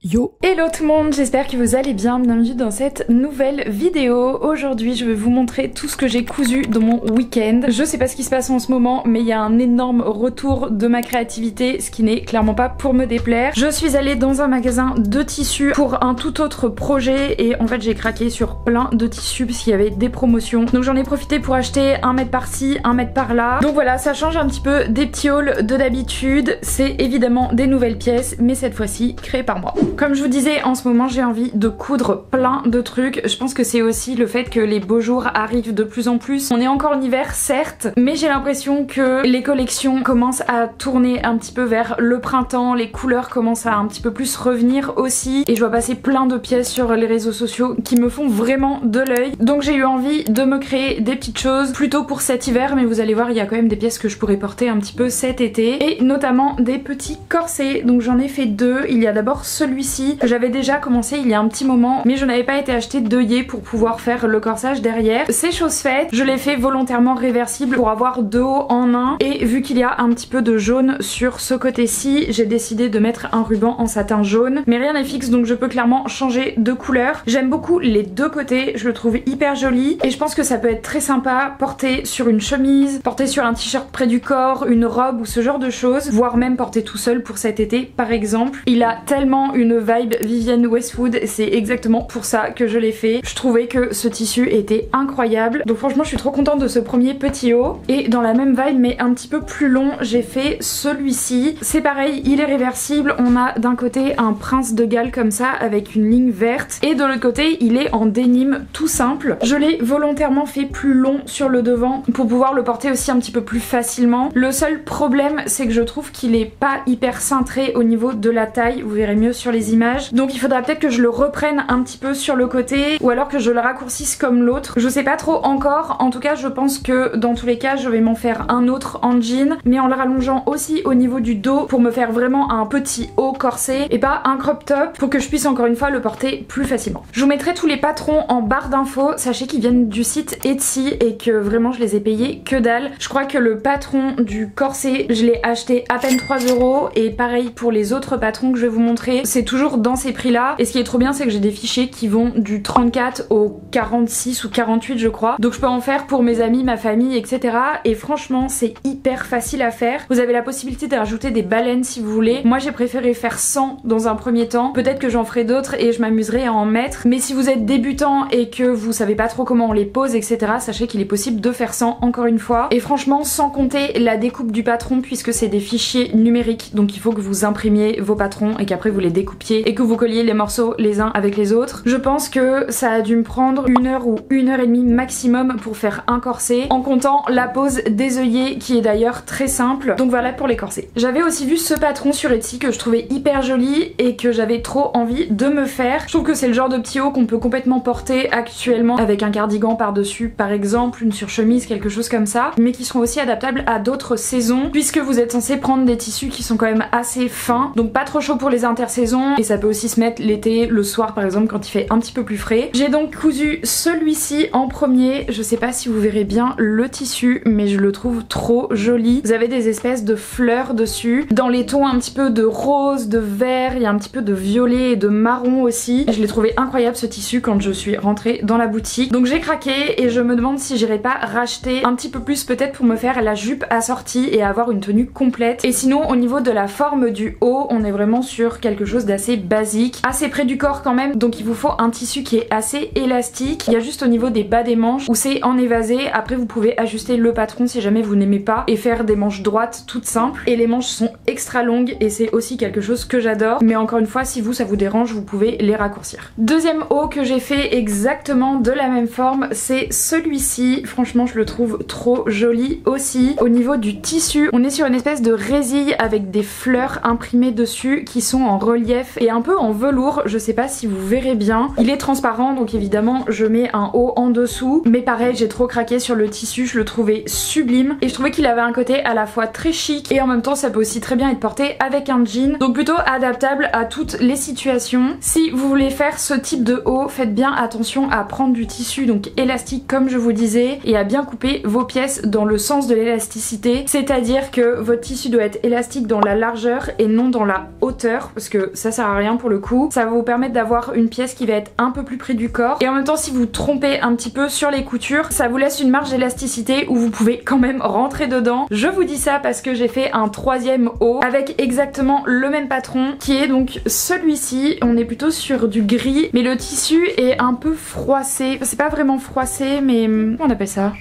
Yo! Hello tout le monde, j'espère que vous allez bien, bienvenue dans cette nouvelle vidéo. Aujourd'hui je vais vous montrer tout ce que j'ai cousu dans mon week-end. Je sais pas ce qui se passe en ce moment, mais il y a un énorme retour de ma créativité, ce qui n'est clairement pas pour me déplaire. Je suis allée dans un magasin de tissus pour un tout autre projet et en fait j'ai craqué sur plein de tissus parce qu'il y avait des promotions. Donc j'en ai profité pour acheter un mètre par-ci, un mètre par-là. Donc voilà, ça change un petit peu des petits hauls de d'habitude. C'est évidemment des nouvelles pièces, mais cette fois-ci créées par moi. Comme je vous disais, en ce moment j'ai envie de coudre plein de trucs. Je pense que c'est aussi le fait que les beaux jours arrivent de plus en plus. On est encore en hiver certes, mais j'ai l'impression que les collections commencent à tourner un petit peu vers le printemps. Les couleurs commencent à un petit peu plus revenir aussi. Et je vois passer plein de pièces sur les réseaux sociaux qui me font vraiment de l'œil. Donc j'ai eu envie de me créer des petites choses plutôt pour cet hiver. Mais vous allez voir, il y a quand même des pièces que je pourrais porter un petit peu cet été. Et notamment des petits corsets. Donc j'en ai fait deux. Il y a d'abord celui-ci que j'avais déjà commencé il y a un petit moment, mais je n'avais pas été acheter d'œillet pour pouvoir faire le corsage derrière. C'est chose faite, je l'ai fait volontairement réversible pour avoir deux hauts en un, et vu qu'il y a un petit peu de jaune sur ce côté-ci, j'ai décidé de mettre un ruban en satin jaune, mais rien n'est fixe donc je peux clairement changer de couleur. J'aime beaucoup les deux côtés, je le trouve hyper joli et je pense que ça peut être très sympa porté sur une chemise, porté sur un t-shirt près du corps, une robe ou ce genre de choses, voire même porté tout seul pour cet été par exemple. Il a tellement une vibe Vivienne Westwood, c'est exactement pour ça que je l'ai fait. Je trouvais que ce tissu était incroyable, donc franchement je suis trop contente de ce premier petit haut. Et dans la même vibe mais un petit peu plus long, j'ai fait celui-ci. C'est pareil, il est réversible, on a d'un côté un prince de Galles comme ça avec une ligne verte et de l'autre côté il est en dénime tout simple. Je l'ai volontairement fait plus long sur le devant pour pouvoir le porter aussi un petit peu plus facilement. Le seul problème c'est que je trouve qu'il est pas hyper cintré au niveau de la taille, vous verrez mieux sur les images, donc il faudra peut-être que je le reprenne un petit peu sur le côté ou alors que je le raccourcisse comme l'autre, je sais pas trop encore. En tout cas je pense que dans tous les cas je vais m'en faire un autre en jean, mais en le rallongeant aussi au niveau du dos pour me faire vraiment un petit haut corset et pas un crop top, pour que je puisse encore une fois le porter plus facilement. Je vous mettrai tous les patrons en barre d'infos, sachez qu'ils viennent du site Etsy et que vraiment je les ai payés que dalle. Je crois que le patron du corset je l'ai acheté à peine 3 € et pareil pour les autres patrons que je vais vous montrer, c'est toujours dans ces prix là. Et ce qui est trop bien c'est que j'ai des fichiers qui vont du 34 au 46 ou 48 je crois, donc je peux en faire pour mes amis, ma famille, etc. Et franchement c'est hyper facile à faire. Vous avez la possibilité de rajouter des baleines si vous voulez. Moi j'ai préféré faire 100 dans un premier temps, peut-être que j'en ferai d'autres et je m'amuserai à en mettre, mais si vous êtes débutant et que vous savez pas trop comment on les pose, etc., sachez qu'il est possible de faire 100 encore une fois. Et franchement sans compter la découpe du patron, puisque c'est des fichiers numériques, donc il faut que vous imprimiez vos patrons et qu'après vous les découpiez et que vous colliez les morceaux les uns avec les autres. Je pense que ça a dû me prendre 1 heure ou 1 heure et demie maximum pour faire un corset, en comptant la pose des œillets qui est d'ailleurs très simple. Donc voilà pour les corsets. J'avais aussi vu ce patron sur Etsy que je trouvais hyper joli et que j'avais trop envie de me faire. Je trouve que c'est le genre de petit haut qu'on peut complètement porter actuellement avec un cardigan par dessus par exemple, une surchemise, quelque chose comme ça, mais qui seront aussi adaptables à d'autres saisons, puisque vous êtes censé prendre des tissus qui sont quand même assez fins, donc pas trop chaud pour les intersaisons, et ça peut aussi se mettre l'été, le soir par exemple quand il fait un petit peu plus frais. J'ai donc cousu celui-ci en premier, je sais pas si vous verrez bien le tissu mais je le trouve trop joli. Vous avez des espèces de fleurs dessus, dans les tons un petit peu de rose, de vert, il y a un petit peu de violet et de marron aussi. Je l'ai trouvé incroyable ce tissu quand je suis rentrée dans la boutique, donc j'ai craqué et je me demande si j'irai pas racheter un petit peu plus peut-être pour me faire la jupe assortie et avoir une tenue complète. Et sinon au niveau de la forme du haut, on est vraiment sur quelque chose d'assez basique, assez près du corps quand même, donc il vous faut un tissu qui est assez élastique. Il y a juste au niveau des bas des manches où c'est en évasé, après vous pouvez ajuster le patron si jamais vous n'aimez pas et faire des manches droites toutes simples, et les manches sont extra longues et c'est aussi quelque chose que j'adore, mais encore une fois si vous ça vous dérange vous pouvez les raccourcir. Deuxième haut que j'ai fait exactement de la même forme, c'est celui-ci. Franchement je le trouve trop joli aussi. Au niveau du tissu, on est sur une espèce de résille avec des fleurs imprimées dessus qui sont en relief et un peu en velours, je sais pas si vous verrez bien. Il est transparent donc évidemment je mets un haut en dessous, mais pareil j'ai trop craqué sur le tissu, je le trouvais sublime et je trouvais qu'il avait un côté à la fois très chic et en même temps ça peut aussi très bien être porté avec un jean, donc plutôt adaptable à toutes les situations. Si vous voulez faire ce type de haut, faites bien attention à prendre du tissu donc élastique comme je vous disais et à bien couper vos pièces dans le sens de l'élasticité, c'est-à-dire que votre tissu doit être élastique dans la largeur et non dans la hauteur, parce que ça ça sert à rien pour le coup. Ça va vous permettre d'avoir une pièce qui va être un peu plus près du corps. Et en même temps, si vous trompez un petit peu sur les coutures, ça vous laisse une marge d'élasticité où vous pouvez quand même rentrer dedans. Je vous dis ça parce que j'ai fait un 3e haut avec exactement le même patron qui est donc celui-ci. On est plutôt sur du gris, mais le tissu est un peu froissé. C'est pas vraiment froissé, mais comment on appelle ça ?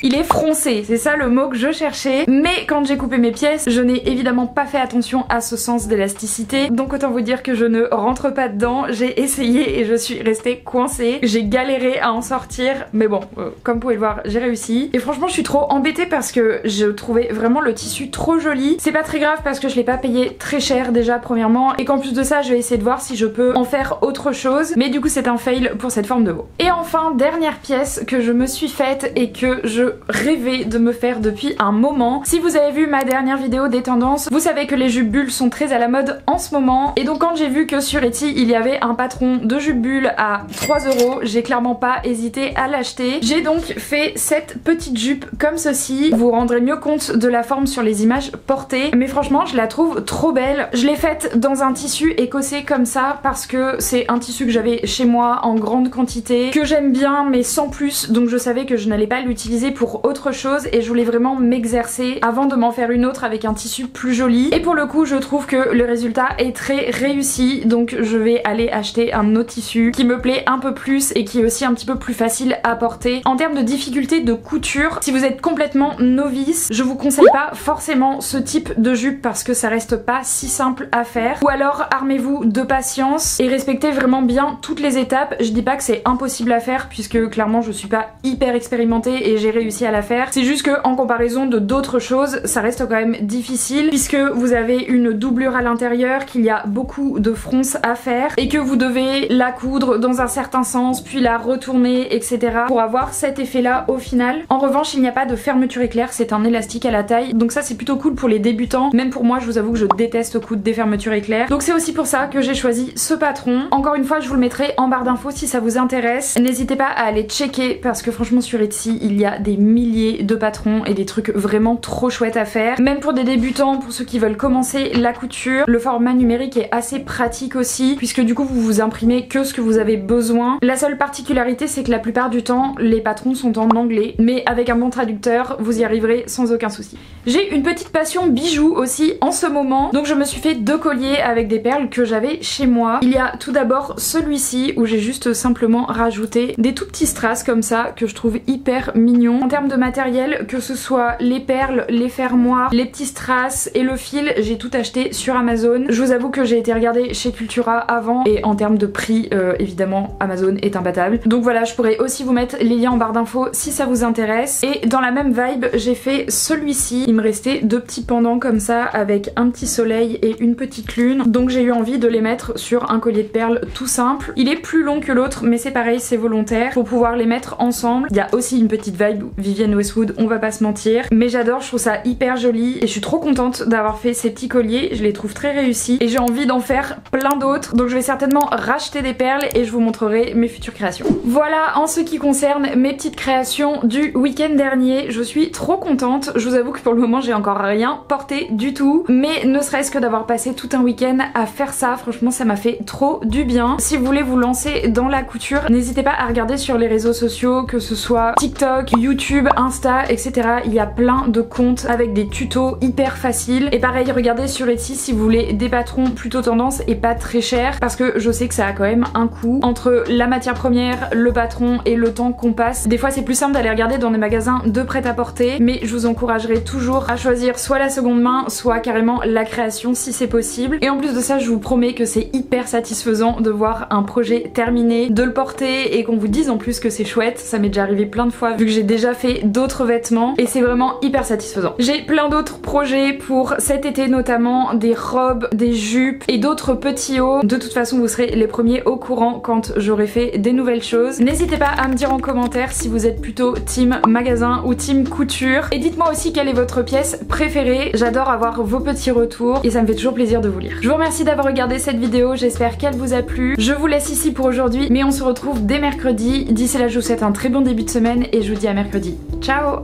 Il est froncé, c'est ça le mot que je cherchais. Mais quand j'ai coupé mes pièces, je n'ai évidemment pas fait attention à ce sens d'élasticité. Donc autant vous dire que je ne rentre pas dedans. J'ai essayé et je suis restée coincée. J'ai galéré à en sortir. Mais bon, comme vous pouvez le voir, j'ai réussi. Et franchement, je suis trop embêtée parce que je trouvais vraiment le tissu trop joli. C'est pas très grave parce que je l'ai pas payé très cher déjà premièrement. Et qu'en plus de ça, je vais essayer de voir si je peux en faire autre chose. Mais du coup, c'est un fail pour cette forme de haut. Et enfin, dernière pièce que je me suis faite et que je rêvais de me faire depuis un moment. Si vous avez vu ma dernière vidéo des tendances, vous savez que les jupes bulles sont très à la mode en ce moment. Et donc quand j'ai vu que sur Etsy il y avait un patron de jupe bulle à 3 €, j'ai clairement pas hésité à l'acheter. J'ai donc fait cette petite jupe comme ceci. Vous vous rendrez mieux compte de la forme sur les images portées. Mais franchement je la trouve trop belle. Je l'ai faite dans un tissu écossais comme ça parce que c'est un tissu que j'avais chez moi en grande quantité, que j'aime bien mais sans plus. Donc je savais que je n'allais pas l'utiliser pour autre chose et je voulais vraiment m'exercer avant de m'en faire une autre avec un tissu plus joli. Et pour le coup je trouve que le résultat est très réussi, donc je vais aller acheter un autre tissu qui me plaît un peu plus et qui est aussi un petit peu plus facile à porter. En termes de difficulté de couture, si vous êtes complètement novice, je vous conseille pas forcément ce type de jupe parce que ça reste pas si simple à faire. Ou alors armez-vous de patience et respectez vraiment bien toutes les étapes. Je dis pas que c'est impossible à faire puisque clairement je suis pas hyper expérimentée et j'ai réussi à la faire. C'est juste que en comparaison de d'autres choses, ça reste quand même difficile puisque vous avez une doublure à l'intérieur, qu'il y a beaucoup de fronces à faire et que vous devez la coudre dans un certain sens puis la retourner, etc. pour avoir cet effet là au final. En revanche, il n'y a pas de fermeture éclair, c'est un élastique à la taille, donc ça c'est plutôt cool pour les débutants. Même pour moi, je vous avoue que je déteste coudre des fermetures éclair, donc c'est aussi pour ça que j'ai choisi ce patron. Encore une fois, je vous le mettrai en barre d'infos si ça vous intéresse. N'hésitez pas à aller checker parce que franchement sur Etsy il y a des milliers de patrons et des trucs vraiment trop chouettes à faire. Même pour des débutants, pour ceux qui veulent commencer la couture, le format numérique est assez pratique aussi puisque du coup vous vous imprimez que ce que vous avez besoin. La seule particularité c'est que la plupart du temps les patrons sont en anglais, mais avec un bon traducteur vous y arriverez sans aucun souci. J'ai une petite passion bijoux aussi en ce moment, donc je me suis fait 2 colliers avec des perles que j'avais chez moi. Il y a tout d'abord celui-ci où j'ai juste simplement rajouté des tout petits strass comme ça que je trouve hyper mignons. En termes de matériel, que ce soit les perles, les fermoirs, les petits strass et le fil, j'ai tout acheté sur Amazon. Je vous avoue que j'ai été regarder chez Cultura avant et en termes de prix, évidemment Amazon est imbattable. Donc voilà, je pourrais aussi vous mettre les liens en barre d'infos si ça vous intéresse. Et dans la même vibe, j'ai fait celui-ci. Il me restait 2 petits pendants comme ça avec un petit soleil et une petite lune. Donc j'ai eu envie de les mettre sur un collier de perles tout simple. Il est plus long que l'autre mais c'est pareil, c'est volontaire pour pouvoir les mettre ensemble. Il y a aussi une petite vibe Vivienne Westwood, on va pas se mentir, mais j'adore, je trouve ça hyper joli et je suis trop contente d'avoir fait ces petits colliers, je les trouve très réussis et j'ai envie d'en faire plein d'autres, donc je vais certainement racheter des perles et je vous montrerai mes futures créations. Voilà en ce qui concerne mes petites créations du week-end dernier, je suis trop contente. Je vous avoue que pour le moment j'ai encore rien porté du tout, mais ne serait-ce que d'avoir passé tout un week-end à faire ça, franchement ça m'a fait trop du bien. Si vous voulez vous lancer dans la couture, n'hésitez pas à regarder sur les réseaux sociaux, que ce soit TikTok, YouTube, Insta, etc. Il y a plein de comptes avec des tutos hyper faciles. Et pareil, regardez sur Etsy si vous voulez des patrons plutôt tendance et pas très chers, parce que je sais que ça a quand même un coût entre la matière première, le patron et le temps qu'on passe. Des fois c'est plus simple d'aller regarder dans des magasins de prêt-à-porter, mais je vous encouragerai toujours à choisir soit la seconde main, soit carrément la création si c'est possible. Et en plus de ça, je vous promets que c'est hyper satisfaisant de voir un projet terminé, de le porter et qu'on vous dise en plus que c'est chouette. Ça m'est déjà arrivé plein de fois vu que j'ai déjà fait d'autres vêtements et c'est vraiment hyper satisfaisant. J'ai plein d'autres projets pour cet été, notamment des robes, des jupes et d'autres petits hauts. De toute façon vous serez les premiers au courant quand j'aurai fait des nouvelles choses. N'hésitez pas à me dire en commentaire si vous êtes plutôt team magasin ou team couture, et dites-moi aussi quelle est votre pièce préférée. J'adore avoir vos petits retours et ça me fait toujours plaisir de vous lire. Je vous remercie d'avoir regardé cette vidéo, j'espère qu'elle vous a plu. Je vous laisse ici pour aujourd'hui, mais on se retrouve dès mercredi. D'ici là je vous souhaite un très bon début de semaine et je vous dis à mercredi. Ciao!